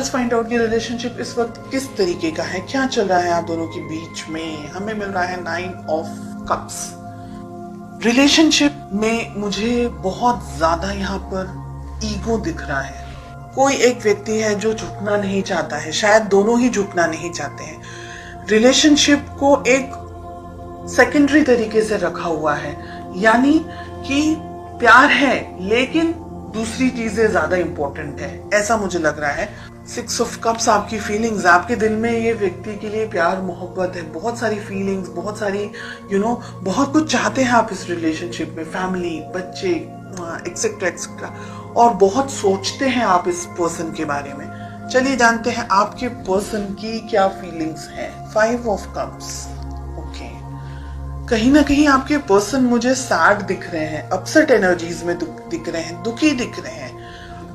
Let's find out कि relationship इस वक्त किस तरीके का है, क्या चल रहा है आप दोनों के बीच में। हमें मिल रहा है 9 ऑफ कप्स। रिलेशनशिप में मुझे बहुत ज्यादा यहाँ पर ईगो दिख रहा है। कोई एक व्यक्ति है जो झुकना नहीं चाहता है, शायद दोनों ही झुकना नहीं चाहते हैं। रिलेशनशिप को एक सेकेंडरी तरीके से रखा हुआ है, यानी कि प्यार है लेकिन दूसरी चीजें ज्यादा इंपॉर्टेंट है, ऐसा मुझे लग रहा है। 6 ऑफ कप्स आपकी फीलिंग्स, आपके दिल में ये व्यक्ति के लिए प्यार मोहब्बत है, बहुत सारी फीलिंग्स, बहुत सारी बहुत कुछ चाहते हैं आप इस रिलेशनशिप में, फैमिली, बच्चे, एक्सेट्रा एक्सेट्रा, और बहुत सोचते हैं आप इस पर्सन के बारे में। चलिए जानते हैं आपके पर्सन की क्या फीलिंग्स हैं। 5 ऑफ कप्स। ओके, कहीं ना कहीं आपके पर्सन मुझे सैड दिख रहे हैं, अपसेट एनर्जीज में दिख रहे हैं, दुखी दिख रहे हैं।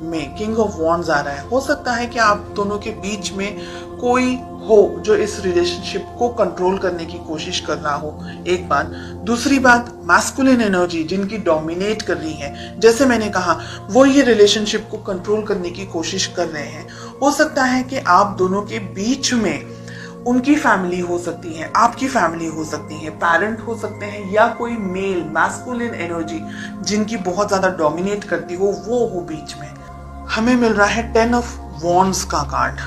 में किंग ऑफ वॉन्ड्स आ रहा है। हो सकता है कि आप दोनों के बीच में कोई हो जो इस रिलेशनशिप को कंट्रोल करने की कोशिश कर रहा हो, एक बात। दूसरी बात, मैस्कुलिन एनर्जी जिनकी डोमिनेट कर रही है, जैसे मैंने कहा, वो ये रिलेशनशिप को कंट्रोल करने की कोशिश कर रहे हैं। हो सकता है कि आप दोनों के बीच में उनकी फैमिली हो सकती है, आपकी फैमिली हो सकती है, पेरेंट हो सकते हैं, या कोई मेल मैस्कुलिन एनर्जी जिनकी बहुत ज्यादा डोमिनेट करती हो, वो हो बीच में। हमें मिल रहा है 10 ऑफ वॉन्ड्स का कार्ड।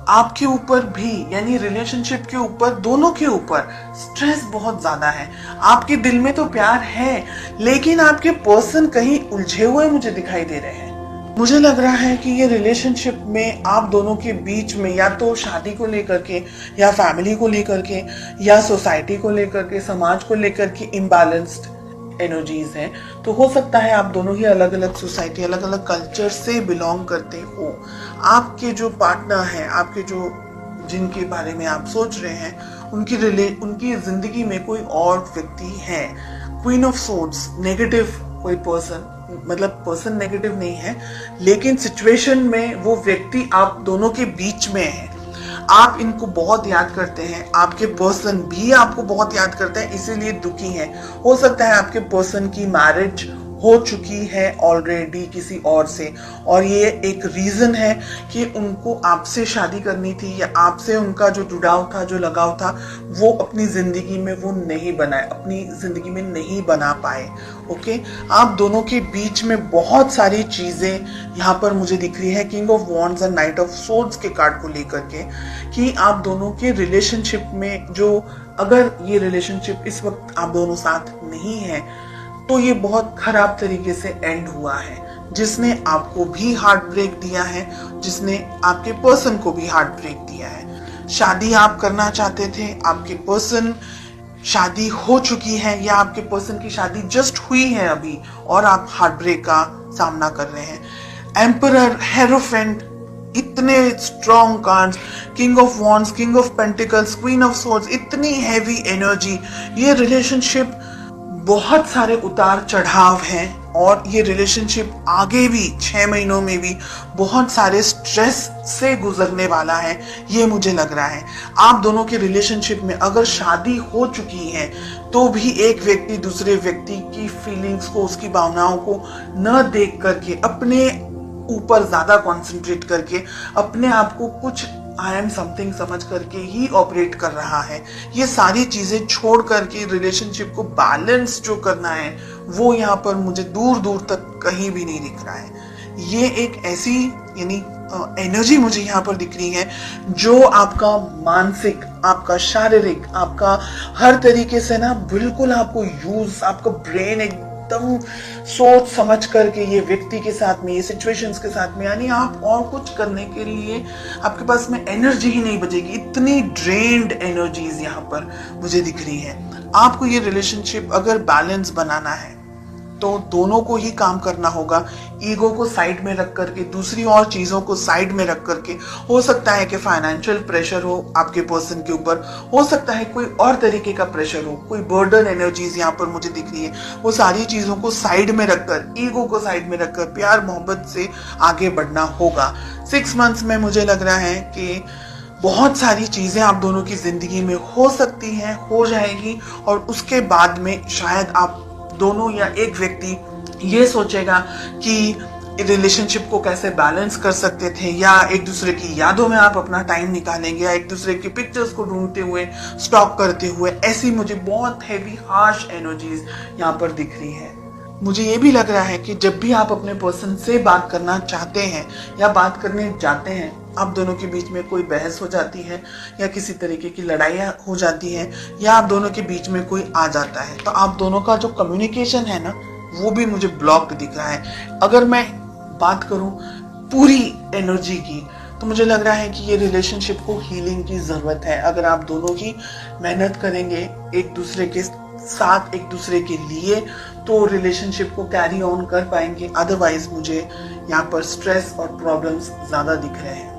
आपके ऊपर भी, यानी रिलेशनशिप के ऊपर, दोनों के ऊपर स्ट्रेस बहुत ज्यादा है। आपके दिल में तो प्यार है लेकिन आपके पर्सन कहीं उलझे हुए मुझे दिखाई दे रहे हैं। मुझे लग रहा है कि ये रिलेशनशिप में आप दोनों के बीच में या तो शादी को लेकर के, या फैमिली को लेकर के, या सोसाइटी को लेकर के, समाज को लेकर के इम्बैलेंस्ड एनर्जीज हैं। तो हो सकता है आप दोनों ही अलग अलग सोसाइटी, अलग अलग कल्चर से बिलोंग करते हो। आपके जो पार्टनर हैं, आपके जो जिनके बारे में आप सोच रहे हैं, उनकी जिंदगी में कोई और व्यक्ति है। क्वीन ऑफ सोर्ड्स, नेगेटिव कोई पर्सन, मतलब पर्सन नेगेटिव नहीं है लेकिन सिचुएशन में वो व्यक्ति आप दोनों के बीच में है। आप इनको बहुत याद करते हैं, आपके पर्सन भी आपको बहुत याद करते हैं, इसीलिए दुखी हैं। हो सकता है आपके पर्सन की मैरिज हो चुकी है ऑलरेडी किसी और से, और ये एक रीजन है कि उनको आपसे शादी करनी थी, या आपसे उनका जो जुड़ाव था, जो लगाव था, वो अपनी जिंदगी में वो नहीं बनाए, अपनी जिंदगी में नहीं बना पाए। ओके, आप दोनों के बीच में बहुत सारी चीजें यहाँ पर मुझे दिख रही है किंग ऑफ वॉन्ड्स और नाइट ऑफ सोर्ड्स के कार्ड को लेकर के, कि आप दोनों के रिलेशनशिप में जो, अगर ये रिलेशनशिप इस वक्त आप दोनों साथ नहीं है तो ये बहुत खराब तरीके से एंड हुआ है, जिसने आपको भी हार्ट ब्रेक दिया है, जिसने आपके पर्सन को भी हार्ट ब्रेक दिया है। शादी आप करना चाहते थे, आपके पर्सन शादी हो चुकी है, या आपके पर्सन की शादी जस्ट हुई है अभी और आप हार्ट ब्रेक का सामना कर रहे हैं। एम्परर, हेरोफेंट, इतने strong cards, king of wands, king of pentacles, queen of swords, इतनी हैवी एनर्जी। ये रिलेशनशिप बहुत सारे उतार चढ़ाव हैं, और ये रिलेशनशिप आगे भी 6 महीनों में भी बहुत सारे स्ट्रेस से गुजरने वाला है, ये मुझे लग रहा है। आप दोनों के रिलेशनशिप में अगर शादी हो चुकी है तो भी एक व्यक्ति दूसरे व्यक्ति की फीलिंग्स को, उसकी भावनाओं को न देख करके, अपने ऊपर ज्यादा कंसंट्रेट करके, अपने आप को कुछ आई एम समथिंग समझ करके ही ऑपरेट कर रहा है। ये सारी चीजें छोड़ करके रिलेशनशिप को बैलेंस जो करना है, वो यहाँ पर मुझे दूर दूर तक कहीं भी नहीं दिख रहा है। ये एक ऐसी, यानी एनर्जी मुझे यहाँ पर दिख रही है जो आपका मानसिक, आपका शारीरिक, आपका हर तरीके से ना बिल्कुल आपको यूज, आपका ब्रेन एकदम सोच समझ करके ये व्यक्ति के साथ में, ये सिचुएशंस के साथ में, यानी आप और कुछ करने के लिए आपके पास में एनर्जी ही नहीं बचेगी। इतनी ड्रेन्ड एनर्जीज यहाँ पर मुझे दिख रही है। आपको ये रिलेशनशिप अगर बैलेंस बनाना है तो दोनों को ही काम करना होगा, ईगो को साइड में रख करके, दूसरी और चीजों को साइड में रख करके। हो सकता है कि फाइनेंशियल प्रेशर हो आपके पर्सन के ऊपर, हो सकता है कोई और तरीके का प्रेशर हो, कोई बर्डन एनर्जीज यहाँ पर मुझे दिख रही है। वो सारी चीजों को साइड में रखकर, ईगो को साइड में रखकर प्यार मोहब्बत से आगे बढ़ना होगा। 6 मंथ्स में मुझे लग रहा है कि बहुत सारी चीजें आप दोनों की जिंदगी में हो सकती हैं, हो जाएगी, और उसके बाद में शायद आप दोनों या एक व्यक्ति ये सोचेगा कि रिलेशनशिप को कैसे बैलेंस कर सकते थे, या एक दूसरे की यादों में आप अपना टाइम निकालेंगे, या एक दूसरे की पिक्चर्स को ढूंढते हुए, स्टॉक करते हुए। ऐसी मुझे बहुत हैवी हार्श एनर्जीज यहाँ पर दिख रही है। मुझे ये भी लग रहा है कि जब भी आप अपने पर्सन से बात करना चाहते हैं या बात करने जाते हैं, आप दोनों के बीच में कोई बहस हो जाती है या किसी तरीके की लड़ाइयाँ हो जाती हैं, या आप दोनों के बीच में कोई आ जाता है, तो आप दोनों का जो कम्युनिकेशन है ना, वो भी मुझे ब्लॉक्ड दिख रहा है। अगर मैं बात करूं पूरी एनर्जी की, तो मुझे लग रहा है कि ये रिलेशनशिप को हीलिंग की जरूरत है। अगर आप दोनों ही मेहनत करेंगे एक दूसरे के साथ, एक दूसरे के लिए, तो रिलेशनशिप को कैरी ऑन कर पाएंगे। अदरवाइज मुझे यहाँ पर स्ट्रेस और प्रॉब्लम्स ज्यादा दिख रहे हैं।